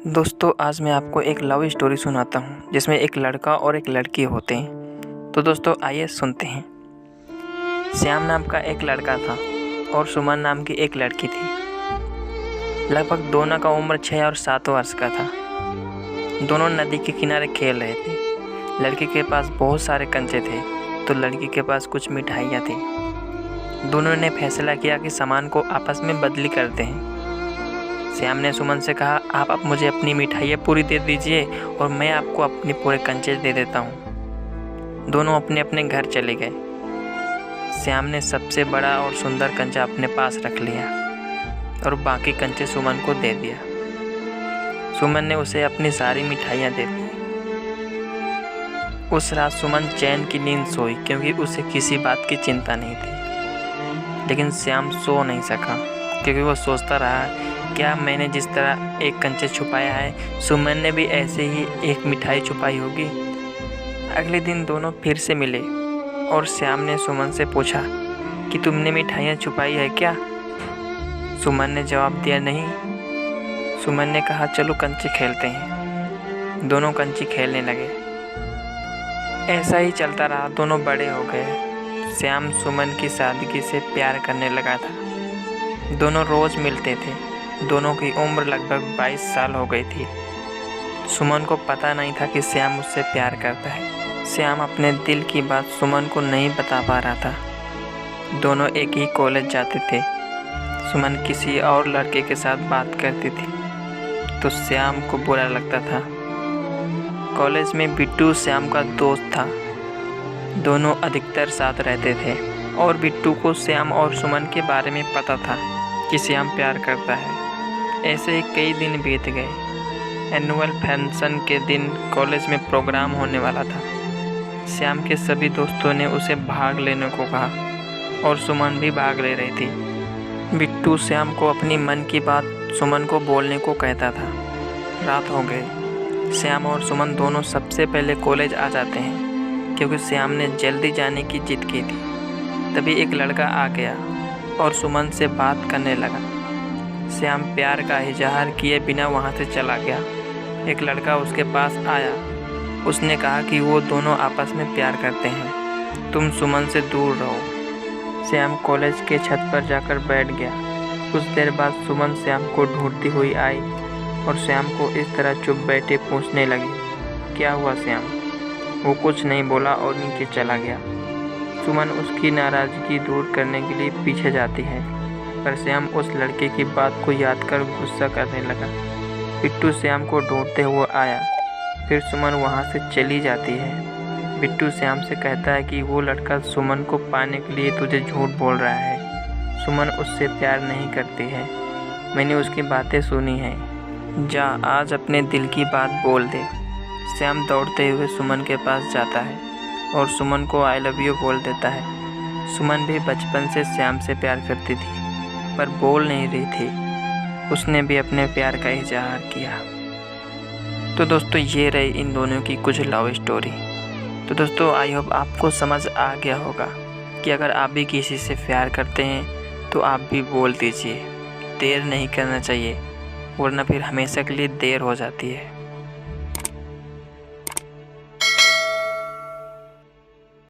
दोस्तों आज मैं आपको एक लव स्टोरी सुनाता हूँ जिसमें एक लड़का और एक लड़की होते हैं। तो दोस्तों आइए सुनते हैं। श्याम नाम का एक लड़का था और सुमन नाम की एक लड़की थी। लगभग दोनों का उम्र 6 और 7 वर्ष का था। दोनों नदी के किनारे खेल रहे थे। लड़के के पास बहुत सारे कंचे थे तो लड़की के पास कुछ मिठाइयाँ थी। दोनों ने फैसला किया कि सामान को आपस में बदली करते हैं। श्याम ने सुमन से कहा, आप अब मुझे अपनी मिठाइयाँ पूरी दे दीजिए और मैं आपको अपने पूरे कंचे दे देता हूँ। दोनों अपने अपने घर चले गए। श्याम ने सबसे बड़ा और सुंदर कंचा अपने पास रख लिया और बाकी कंचे सुमन को दे दिया। सुमन ने उसे अपनी सारी मिठाइयाँ दे दी। उस रात सुमन चैन की नींद सोई क्योंकि उसे किसी बात की चिंता नहीं थी। लेकिन श्याम सो नहीं सका क्योंकि वो सोचता रहा, क्या मैंने जिस तरह एक कंचे छुपाया है सुमन ने भी ऐसे ही एक मिठाई छुपाई होगी। अगले दिन दोनों फिर से मिले और श्याम ने सुमन से पूछा कि तुमने मिठाइयाँ छुपाई है क्या। सुमन ने जवाब दिया, नहीं। सुमन ने कहा, चलो कंचे खेलते हैं। दोनों कंचे खेलने लगे। ऐसा ही चलता रहा। दोनों बड़े हो गए। श्याम सुमन की सादगी से प्यार करने लगा था। दोनों रोज़ मिलते थे। दोनों की उम्र लगभग 22 साल हो गई थी। सुमन को पता नहीं था कि श्याम उससे प्यार करता है। श्याम अपने दिल की बात सुमन को नहीं बता पा रहा था। दोनों एक ही कॉलेज जाते थे। सुमन किसी और लड़के के साथ बात करती थी तो श्याम को बुरा लगता था। कॉलेज में बिट्टू श्याम का दोस्त था। दोनों अधिकतर साथ रहते थे और बिट्टू को श्याम और सुमन के बारे में पता था कि श्याम प्यार करता है। ऐसे ही कई दिन बीत गए। एनुअल फंक्शन के दिन कॉलेज में प्रोग्राम होने वाला था। श्याम के सभी दोस्तों ने उसे भाग लेने को कहा और सुमन भी भाग ले रही थी। बिट्टू श्याम को अपनी मन की बात सुमन को बोलने को कहता था। रात हो गई। श्याम और सुमन दोनों सबसे पहले कॉलेज आ जाते हैं क्योंकि श्याम ने जल्दी जाने की जिद की थी। तभी एक लड़का आ गया और सुमन से बात करने लगा। श्याम प्यार का इजहार किए बिना वहाँ से चला गया। एक लड़का उसके पास आया। उसने कहा कि वो दोनों आपस में प्यार करते हैं, तुम सुमन से दूर रहो। श्याम कॉलेज के छत पर जाकर बैठ गया। कुछ देर बाद सुमन श्याम को ढूंढती हुई आई और श्याम को इस तरह चुप बैठे पूछने लगी, क्या हुआ श्याम। वो कुछ नहीं बोला और नीचे चला गया। सुमन उसकी नाराज़गी दूर करने के लिए पीछे जाती है पर श्याम उस लड़के की बात को याद कर गुस्सा करने लगा। बिट्टू श्याम को ढूंढते हुए आया। फिर सुमन वहाँ से चली जाती है। बिट्टू श्याम से कहता है कि वो लड़का सुमन को पाने के लिए तुझे झूठ बोल रहा है। सुमन उससे प्यार नहीं करती है। मैंने उसकी बातें सुनी हैं। जा आज अपने दिल की बात बोल दे। श्याम दौड़ते हुए सुमन के पास जाता है और सुमन को आई लव यू बोल देता है। सुमन भी बचपन से श्याम से प्यार करती थी पर बोल नहीं रही थी। उसने भी अपने प्यार का इजहार किया। तो दोस्तों ये रही इन दोनों की कुछ लव स्टोरी। तो दोस्तों आई होप आपको समझ आ गया होगा कि अगर आप भी किसी से प्यार करते हैं तो आप भी बोल दीजिए। देर नहीं करना चाहिए वरना फिर हमेशा के लिए देर हो जाती है।